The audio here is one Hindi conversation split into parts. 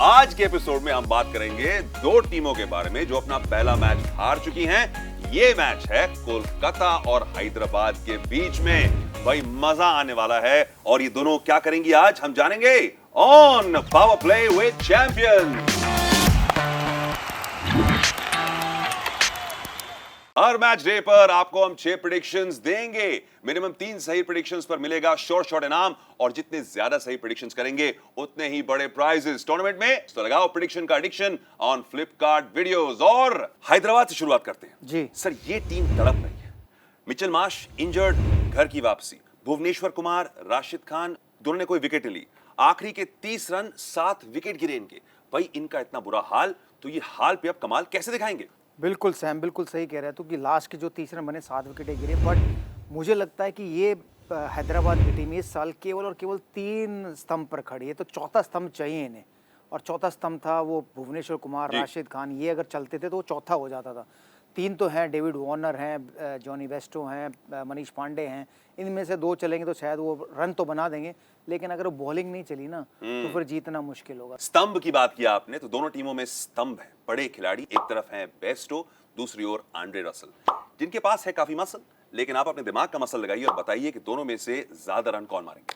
आज के एपिसोड में हम बात करेंगे दो टीमों के बारे में जो अपना पहला मैच हार चुकी हैं। ये मैच है कोलकाता और हैदराबाद के बीच में। भाई मजा आने वाला है और ये दोनों क्या करेंगी आज हम जानेंगे on power play with champion. Her match day पर आपको हम 6 प्रेडिक्शंस देंगे। मिनिमम 3 सही प्रेडिक्शंस पर मिलेगा शॉर्ट इनाम और जितने ज्यादा सही प्रेडिक्शंस करेंगे उतने ही बड़े प्राइजेस टूर्नामेंट में। तो लगाओ प्रेडिक्शन का एडिक्शन ऑन फ्लिपकार्ट वीडियोस। और हैदराबाद से शुरुआत करते हैं। जी सर, ये टीम तड़प रही है। मिचेल मार्श इंजर्ड, घर की वापसी। भुवनेश्वर कुमार, राशिद खान दोनों ने कोई विकेट नहीं ली। आखिरी के 30 रन 7 विकेट गिरे इनके। भाई इनका इतना बुरा हाल, तो ये हाल पे अब कमाल कैसे दिखाएंगे? बिल्कुल सैम, बिल्कुल सही कह रहा है। तो कि लास्ट के जो 30 रन बने 7 विकेटें गिरे, बट मुझे लगता है कि ये हैदराबाद की टीम इस साल केवल और केवल 3 स्तंभ पर खड़ी है। तो चौथा स्तंभ चाहिए इन्हें, और चौथा स्तंभ था वो भुवनेश्वर कुमार, राशिद खान। ये अगर चलते थे तो वो चौथा हो जाता था। 3 तो हैं, डेविड वार्नर हैं, जॉनी वेस्टो हैं, मनीष पांडे हैं। इनमें से 2 चलेंगे तो शायद वो रन तो बना देंगे, लेकिन अगर बॉलिंग नहीं चली ना तो फिर जीतना मुश्किल होगा। स्तंभ की बात किया आपने, तो दोनों टीमों में स्तंभ है, बड़े खिलाड़ी। एक तरफ है बेस्टो, दूसरी ओर आंड्रे रसल, जिनके पास है काफी मसल। लेकिन आप अपने दिमाग का मसल लगाइए और बताइए कि दोनों में से ज्यादा रन कौन मारेंगे?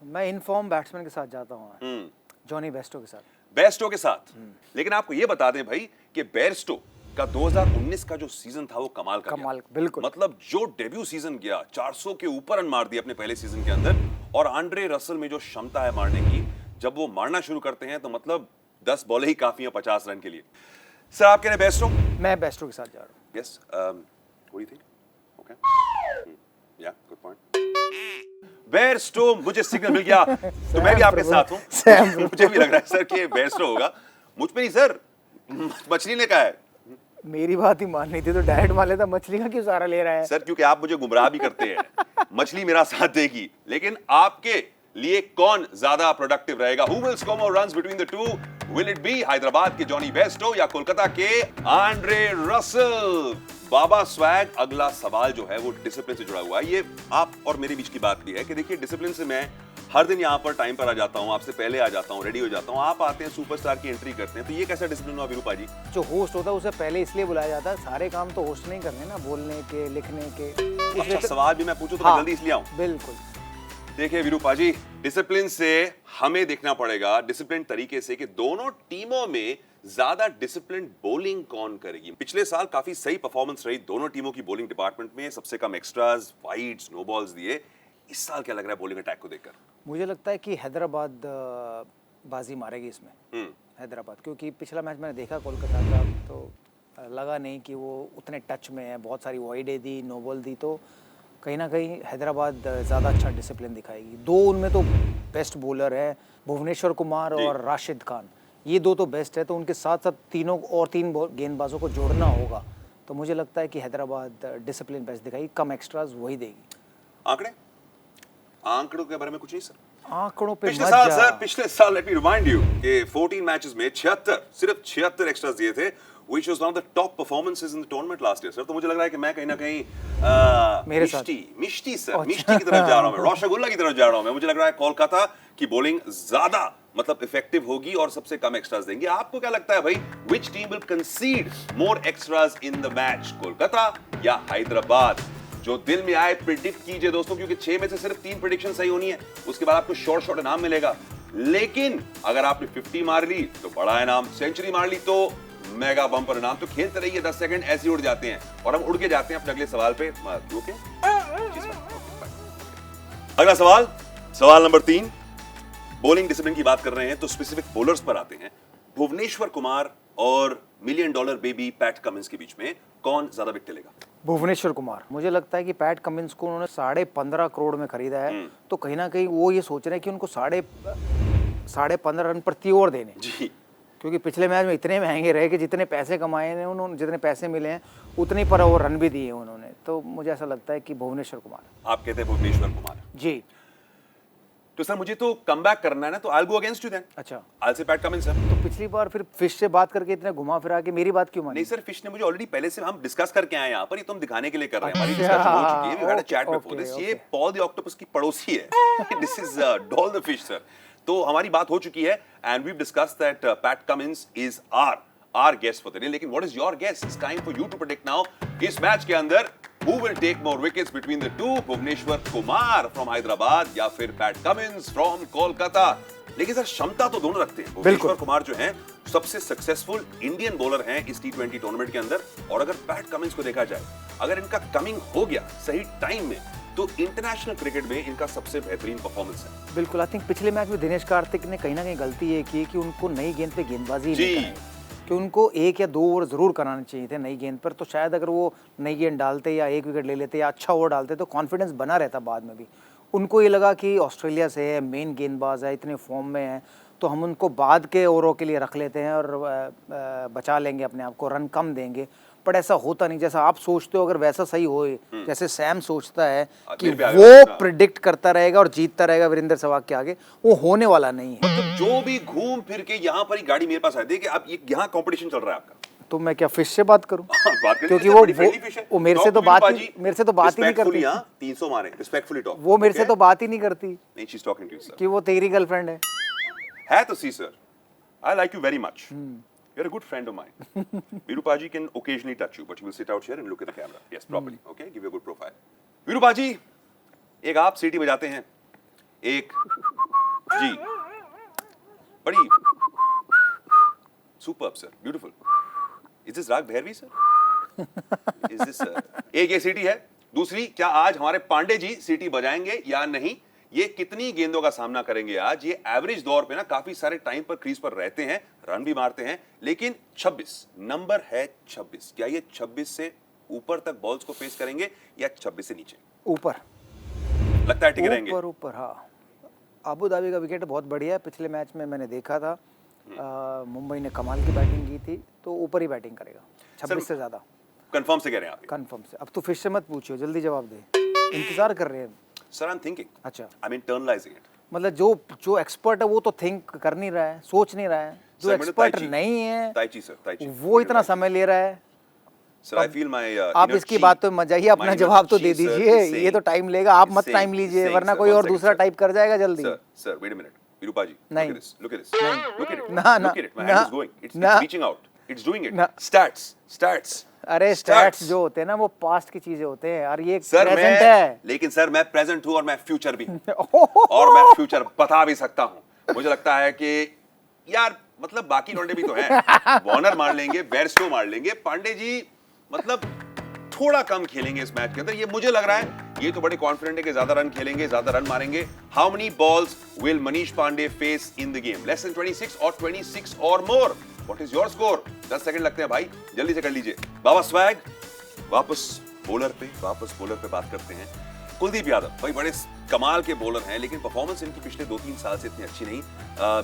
मैं इनफॉर्म बैट्समैन के साथ जाता हूँ, जॉनी बेस्टो के साथ। बेस्टो के साथ। लेकिन आपको यह बता दें भाई कि बेस्टो का 2019 का जो सीजन था वो कमाल का कमाल, गया। बिल्कुल। मतलब जो डेब्यू सीजन गया, 400 के ऊपर रन मार दिए अपने पहले सीजन के अंदर। और आंड्रे रसल में जो क्षमता है मारने की, जब वो मारना शुरू करते हैं तो मतलब 10 बॉलें ही काफी हैं 50 रन के लिए। सर, आप कह रहे हैं बेस्टो? मैं बेस्टो के साथ जा रहा हूँ। Yes, what do you think? Okay, या गुड पॉइंट। बेस्टो, मुझे सिग्नल मिल गया तो मैं भी आपके साथ हूं। मुझे भी लग रहा है सर कि बेस्टो होगा। मुझ पे नहीं सर, मछली ने कहा है। मेरी बात ही माननी थी तो डायरेक्ट मान लेता। मछली का क्यों सारा ले रहा है? सर, क्योंकि आप मुझे गुमराह भी करते हैं। मछली मेरा साथ देगी, लेकिन आपके लिए कौन ज्यादा प्रोडक्टिव रहेगा? Who will score more runs between the two? Will it be Hyderabad के जॉनी बेस्टो या कोलकाता के आंड्रे रसल? बाबा स्वैग, अगला सवाल जो है वो डिसिप्लिन से जुड़ा हुआ है। ये आप और मेरे बीच की बात भी है कि देखिए, डिसिप्लिन से मैं हर दिन यहाँ पर टाइम पर आ जाता हूँ, आपसे पहले आ जाता हूँ, रेडी हो जाता हूँ। आप आते हैं, सुपरस्टार की एंट्री करते हैं, तो ये कैसा डिसिप्लिन हुआ विरूपा जी? जो होस्ट होता है उसे पहले इसलिए बुलाया जाता है, सारे काम तो होस्ट नहीं करने ना, बोलने के, लिखने के। अच्छा, सवाल भी मैं पूछूं तो मैं जल्दी इसलिए आऊं? बिल्कुल। देखिए विरूपा जी, डिसिप्लिन से हमें देखना पड़ेगा डिसिप्लिन तरीके से कि दोनों टीमों में ज्यादा डिसिप्लिन बॉलिंग कौन करेगी। पिछले साल काफी सही परफॉर्मेंस रही दोनों टीमों की बॉलिंग डिपार्टमेंट में, सबसे कम एक्स्ट्राज, वाइड्स, नो बॉल्स दिए। इस साल क्या लग रहा है बॉलिंग अटैक को देखकर? मुझे लगता है कि हैदराबाद बाजी मारेगी इसमें। हैदराबाद, क्योंकि पिछला मैच मैंने देखा कोलकाता का, तो लगा नहीं कि वो उतने टच में है। बहुत सारी वाइडें दी, नो बॉल दी, तो कहीं ना कहीं हैदराबाद ज़्यादा अच्छा डिसिप्लिन दिखाएगी। 2 उनमें तो बेस्ट बॉलर है, भुवनेश्वर कुमार और राशिद खान। ये 2 तो बेस्ट है, तो उनके साथ साथ तीनों और 3 गेंदबाजों को जोड़ना होगा। तो मुझे लगता है कि हैदराबाद डिसिप्लिन बेस्ट दिखाएगी, कम एक्स्ट्राज वही देगी। आंकड़ों के बारे में कुछ नहीं सर? आंकड़ों पे पिछले साल लेट मी रिमाइंड यू कि 14 मैचेस में 76, सिर्फ 76 एक्स्ट्रास दिए थे, which was one of the top performances in the tournament last year sir. तो मुझे लग रहा है कि मैं कहीं ना कहीं मेरे साथ मिष्टी की तरफ जा रहा हूं, मैं रसगुल्ला की तरफ जा रहा हूं। मुझे लग रहा है कोलकाता की बॉलिंग ज्यादा मतलब इफेक्टिव होगी और सबसे कम एक्स्ट्रास देंगे। आपको क्या लगता है भाई, which team will concede more extras in the match? Kolkata या हैदराबाद? जो दिल में आए प्रिडिक्ट कीजिए दोस्तों, क्योंकि 6 में से सिर्फ 3 प्रेडिक्शन सही होनी है। उसके बाद आपको शॉर्ट इनाम मिलेगा। लेकिन अगर आपने 50 मार ली तो बड़ा इनाम, सेंचुरी मार ली तो मेगा बम्पर इनाम। तो खेलते रहिए, 10 सेकंड ऐसे उड़ जाते हैं और हम उड़ के जाते हैं अपने अगले सवाल पे। ओके, अगला सवाल नंबर 3। बॉलिंग डिसिप्लिन की बात कर रहे हैं तो स्पेसिफिक बॉलर्स पर आते हैं। भुवनेश्वर कुमार और million dollar baby PAT Cummins के बीच में कौन ज्यादा विकेट लेगा? भुवनेश्वर कुमार। मुझे लगता है कि पैट कमिंस को उन्होंने 15.5 करोड़ में खरीदा है, तो कहीं ना कहीं वो ये सोच रहे हैं कि उनको 15.5 रन प्रति ओवर देने जी, क्योंकि पिछले मैच में इतने महंगे रहे कि जितने पैसे कमाए हैं उन्होंने, जितने पैसे मिले हैं उतने पर ओवर रन भी दिए उन्होंने। तो मुझे ऐसा लगता है कि भुवनेश्वर कुमार। आप कहते हैं भुवनेश्वर कुमार? जी। तो सर मुझे तो कमबैक करना है ना, तो I will go against you then. अच्छा, आई से पैट कमिंस सर। तो पिछली बार फिर फिश से बात करके इतने घुमा फिरा के मेरी बात क्यों मानी? नहीं सर, फिश ने मुझे ऑलरेडी पहले से हम डिस्कस करके आए यहाँ पर, ये तो हम दिखाने के लिए कर रहे हैं। हमारी डिस्कशन हो चुकी है, we had a chat before this. ये पॉल द ऑक्टोपस की पड़ोसी है। This is Doll the fish sir. तो हमारी बात हो चुकी है and we discussed that Pat Cummins is our guest for the day, लेकिन what is your guess? It's time for you to predict now इस मैच के अंदर who will take more wickets between the two, Bhuvneshwar Kumar from Hyderabad या फिर पैट कमिंस from कोलकाता। लेकिन सर क्षमता तो दोनों रखते हैं। भुवनेश्वर कुमार जो हैं सबसे सक्सेसफुल इंडियन बॉलर हैं इस T20 टूर्नामेंट के अंदर, और अगर पैट कमिंस को देखा जाए, अगर इनका कमिंग हो गया सही टाइम में तो इंटरनेशनल क्रिकेट में इनका सबसे बेहतरीन परफॉर्मेंस है। बिल्कुल, आई थिंक पिछले मैच में दिनेश कार्तिक ने कहीं ना कहीं गलती ये की कि उनको नई गेंद पे गेंदबाजी नहीं कराई, कि उनको 1 या 2 ओवर जरूर कराने चाहिए थे नई गेंद पर। तो शायद अगर वो नई गेंद डालते या 1 विकेट ले लेते या अच्छा ओवर डालते तो कॉन्फिडेंस बना रहता बाद में भी। उनको ये लगा कि ऑस्ट्रेलिया से है, मेन गेंदबाज है, इतने फॉर्म में है, तो हम उनको बाद के ओवरों के लिए रख लेते हैं और बचा लेंगे अपने आप को, रन कम देंगे। बट ऐसा होता नहीं जैसा आप सोचते हो। अगर वैसा सही हो, जैसे सैम सोचता है कि वो प्रिडिक्ट करता रहेगा और जीतता रहेगा वीरेंद्र सहवाग के आगे, वो होने वाला नहीं है। मतलब जो भी घूम फिर के यहाँ पर ही गाड़ी मेरे पास आती है कि अब ये यहाँ कंपटीशन चल रहा है आपका, तो मैं क्या फिश से बात करूं? बात क्योंकि वो मेरे से तो बात ही नहीं करती। 300 मारे रिस्पेक्टफुली टॉक, वो मेरे से तो बात ही नहीं करती। नहीं, she is talking to you sir, कि वो तेरी गर्लफ्रेंड है तो see sir, I like you very much, you're a good friend of mine. Virupaji can occasionally touch you, but he will sit out here and look at the camera. Yes, properly. Okay, give you a good profile. Virupaji, एक आप सीटी बजाते हैं, एक जी, बड़ी superb sir, beautiful. Is this राग भैरवी sir? Is this एक ये सीटी है, दूसरी क्या आज हमारे पांडे जी सीटी बजाएंगे या नहीं? ये कितनी गेंदों का सामना करेंगे आज? ये एवरेज दौर पे ना काफी सारे टाइम पर क्रीज पर रहते हैं, रन भी मारते हैं, लेकिन 26 नंबर है 26। क्या ये 26 से ऊपर तक बॉल्स को फेस करेंगे या 26 से नीचे? ऊपर लगता है टिके रहेंगे? ऊपर हाँ। अबू धाबी का विकेट बहुत बढ़िया है, पिछले मैच में मैंने देखा था। मुंबई ने कमाल की बैटिंग की थी, तो ऊपर ही बैटिंग करेगा 26 से ज्यादा। कंफर्म से कह रहे हैं आप? कंफर्म से। अब तो फिश से मत पूछियो, जल्दी जवाब दे, इंतजार कर रहे हैं। सर आई एम थिंकिंग, अच्छा, आई एम इंटरनलाइजिंग इट। मतलब जो एक्सपर्ट है वो तो थिंक कर नहीं रहा है, सोच नहीं रहा है। जो एक्सपर्ट नहीं है ताइची सर, वो इतना समय ले रहा है। सर आई फील माय आप इसकी बात तो मत जाइए, अपना जवाब तो दे दीजिए। ये तो टाइम लेगा, आप मत टाइम लीजिए, वरना कोई और दूसरा टाइप कर जाएगा जल्दी। सर वेट अ मिनट, विरूपाजी, नहीं, look at this, look at it, ना look at it, my hand is going, it's reaching out, it's doing it, stats। अरे स्टैट्स जो होते हैं ना वो पास्ट की चीजें होते हैं, और ये प्रेजेंट है। लेकिन सर मैं प्रेजेंट हूं और मैं फ्यूचर भी और मैं फ्यूचर बता भी सकता हूं। मुझे लगता है कि यार मतलब बाकी लौंडे भी तो हैं, वार्नर मार लेंगे, बेयरस्टो मार लेंगे, पांडे जी मतलब थोड़ा कम खेलेंगे इस मैच के अंदर, ये मुझे लग रहा है। ये तो बड़े कॉन्फिडेंट है कि ज्यादा रन खेलेंगे, ज्यादा रन मारेंगे। How many balls will Manish Pandey face in the game? Less than 26 or 26 or more? What is your score? 10 second लगते हैं भाई, जल्दी से कर लीजिए। बाबा स्वैग, वापस बॉलर पे बात करते हैं। कुलदीप यादव भाई बड़े कमाल के बॉलर हैं, लेकिन परफॉर्मेंस इनकी पिछले 2-3 साल से इतनी अच्छी नहीं।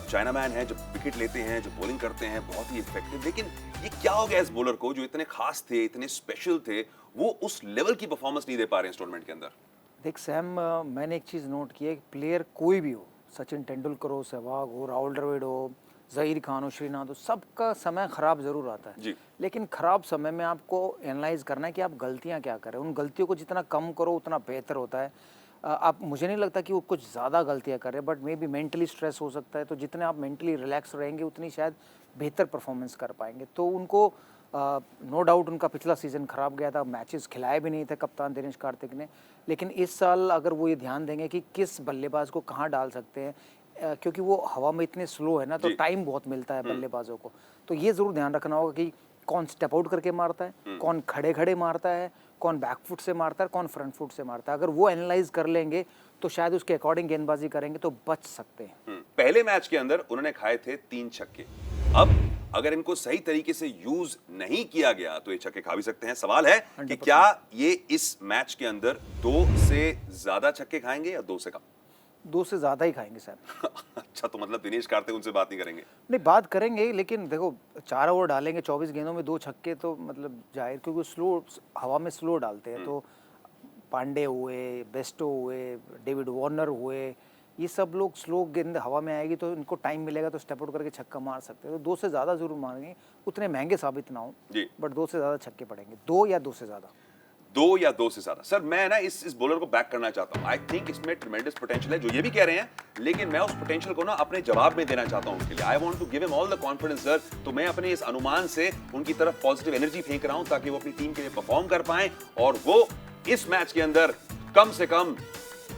चाइना मैन है, जब विकेट लेते हैं, जब बॉलिंग करते हैं बहुत ही इफेक्टिव, लेकिन ये क्या हो गया इस बॉलर को जो इतने खास थे, इतने स्पेशल थे, वो उस लेवल की परफॉर्मेंस नहीं दे पा रहे हैं इस टूर्नामेंट के अंदर? देख सैम, मैंने एक चीज नोट की है कि प्लेयर कोई भी हो, सचिन तेंदुलकर हो, सहवाग हो, राहुल द्रविड़ हो, ज़हीर खान हो, श्रीनाथ हो, सबका समय खराब जरूर आता है। लेकिन खराब समय में आपको एनालाइज करना है कि आप गलतियां क्या करें। उन गलतियों को जितना कम करो उतना बेहतर होता है। आप, मुझे नहीं लगता कि वो कुछ ज़्यादा गलतियां करें, but may be mentally stress हो सकता है। तो जितने आप मेंटली रिलैक्स रहेंगे उतनी शायद बेहतर परफॉर्मेंस कर पाएंगे। तो उनको नो डाउट उनका पिछला सीज़न खराब गया था, मैचेस खिलाए भी नहीं थे कप्तान दिनेश कार्तिक ने। लेकिन इस साल अगर वो ये ध्यान देंगे कि किस बल्लेबाज को कहाँ डाल सकते हैं, क्योंकि वो हवा में इतने स्लो है ना, तो टाइम बहुत मिलता है बल्लेबाजों को। तो ये ज़रूर ध्यान रखना होगा कि कौन स्टेप आउट करके मारता है, कौन खड़े खड़े मारता है, कौन बैकफुट से मारता है, कौन फ्रंट फुट से मारता है। अगर वो एनालाइज कर लेंगे तो शायद उसके अकॉर्डिंग गेंदबाजी करेंगे तो बच सकते हैं। पहले मैच के अंदर उन्होंने खाए थे 3 छक्के। अब अगर इनको सही तरीके से यूज नहीं किया गया तो ये छक्के खा भी सकते हैं। सवाल है कि क्या ये इस मैच के अंदर 2 से ज्यादा छक्के खाएंगे या 2 से कम? 2 से ज्यादा ही खाएंगे सर। अच्छा, तो मतलब दिनेश कार्तिक उनसे बात नहीं करेंगे? नहीं, बात करेंगे, लेकिन देखो 4 ओवर डालेंगे, 24 गेंदों में 2 छक्के, तो मतलब जाहिर, क्योंकि स्लो हवा में स्लो डालते हैं। तो पांडे हुए, बेस्टो हुए, डेविड वार्नर हुए, ये सब लोग स्लो गेंद हवा में आएगी तो इनको टाइम मिलेगा तो स्टेप आउट करके छक्का मार सकते हैं। तो 2 से ज़्यादा जरूर मारेंगे, उतने महंगे साबित ना हो, बट 2 से ज़्यादा छक्के पड़ेंगे, 2 या 2 से ज़्यादा। 2 या 2 से ज्यादा। सर मैं ना इस बॉलर को बैक करना चाहता हूं। आई थिंक इसमें ट्रेमेंडस पोटेंशियल है, जो ये भी कह रहे हैं, लेकिन मैं उस पोटेंशियल को ना अपने जवाब में देना चाहता हूं उनके लिए। I want to give him all the confidence sir. तो मैं अपने इस अनुमान से उनकी तरफ पॉजिटिव एनर्जी फेंक रहा हूं ताकि वो अपनी टीम के लिए परफॉर्म कर पाए और वो इस मैच के अंदर कम से कम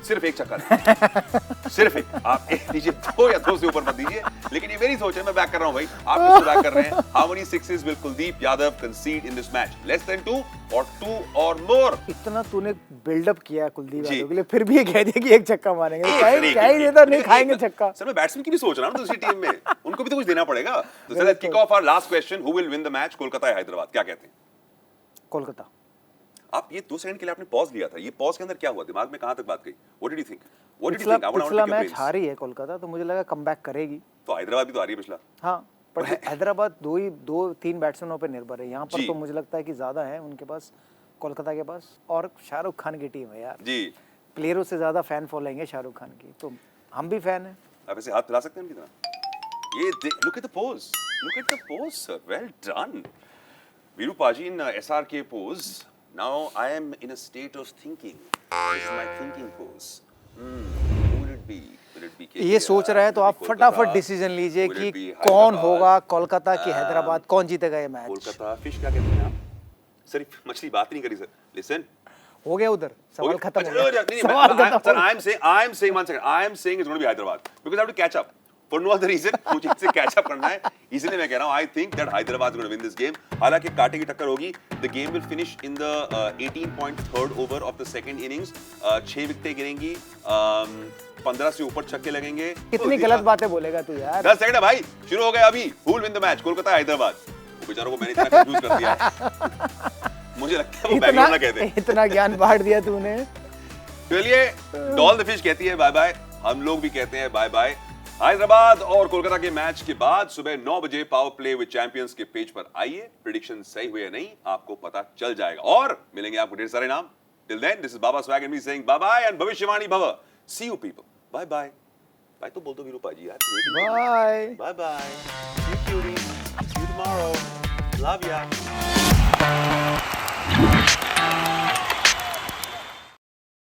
सिर्फ एक चक्कर सिर्फ एक। आप एक दीजिए, 2 या 2 से ऊपर मत दीजिए, लेकिन ये मेरी सोच है, मैं बैक कर रहा हूं भाई। आप किसको बैक कर रहे हैं? How many sixes will Kuldeep Yadav कंसीड in this match? Less than 2 और 2 और मोर? इतना तूने बिल्डअप किया कुलदीप जी। यादव के लिए, फिर भी ये कह दिया कि एक छक्का मारेंगे। क्या ही देता, नहीं खाएंगे छक्का। सर मैं बैट्समैन की भी सोच रहा हूं दूसरी टीम में, उनको भी तो कुछ देना पड़ेगा। तो sir let's kick off our last question, who will win the match, Kolkata या हैदराबाद? क्या कहते हैं कोलकाता। आप? ये 2 सेकंड के लिए आपने पॉज लिया था, ये पॉज के अंदर क्या हुआ? दिमाग में कहां तक बात गई? What did you think? What did you think? I want to पिछला टेक योर मैच ब्रेन्स। हारी है कोलकाता, तो मुझे लगा कमबैक करेगी। तो हैदराबाद भी तो हारी है पिछला। हाँ, पर हैदराबाद 2-3 बैट्समैनों पे निर्भर है। यहाँ पर जी। तो मुझे लगता है कि ज्यादा है उनके पास, कोलकाता के पास। और शाहरुख खान की टीम है यार जी। प्लेयरों से ज्यादा फैन फॉलोइंग है शाहरुख खान की, तो हम भी फैन हैं। आप ऐसे हाथ फैला सकते हैं उनकी तरह? ये look at the pose, look at the pose sir, well done Veeru पाजी इन SRK pose. Now I am in a state of thinking, this is my thinking pose. Who will it be? Will it be KKR? ये सोच रहे हैं तो आप Will it be फटाफट कोलकाता? डिसीजन लीजिए Will कि it be कौन हैदराबाद? होगा, कोलकाता की हैदराबाद, कौन जीतेगा ये मैच। कोलकाता फिश क्या कहते हैं आप? सर मछली बात नहीं करी सर। लिसन, हो गया उधर, सवाल खत्म हो अच्छा, गया। नहीं, सवाल मैं- खत्म sir, हो I am saying one second. I am saying it's going to be Hyderabad because I have to catch up. For no other reason, मुझे इससे catch up करना है, इसलिए मैं कह रहा हूँ I think that Hyderabad is going to win this game. हालांकि कांटे की टक्कर होगी. The game will finish in the 18.3rd over of the second innings. 6 विकेटें गिरेंगी, 15 से ऊपर छक्के लगेंगे. कितनी गलत बातें बोलेगा तू यार। 10 सेकंड है भाई, शुरू हो गया अभी. Who will win the match? Kolkata Hyderabad. वो बेचारों को मैंने इतना कंफ्यूज कर दिया है. मुझे लगता है वो बैंगलोर ना कहते. इतना ज्ञान बांट दिया तूने। चलिए, डॉल द फिश कहती है बाय बाय, हम लोग भी कहते हैं बाय बाय। हैदराबाद और कोलकाता के मैच के बाद सुबह 9 बजे पावर प्ले विद चैंपियंस के पेज पर आइए। प्रेडिक्शन सही हुए या नहीं आपको पता चल जाएगा और मिलेंगे आपको ढेर सारे नाम। Till then this is Baba swag and me saying bye bye and भविष्यवाणी भव। See you people, bye bye. Bye तो बोल दो वीरू पाजी यार। Bye bye bye, see you Curie, see you tomorrow, love या।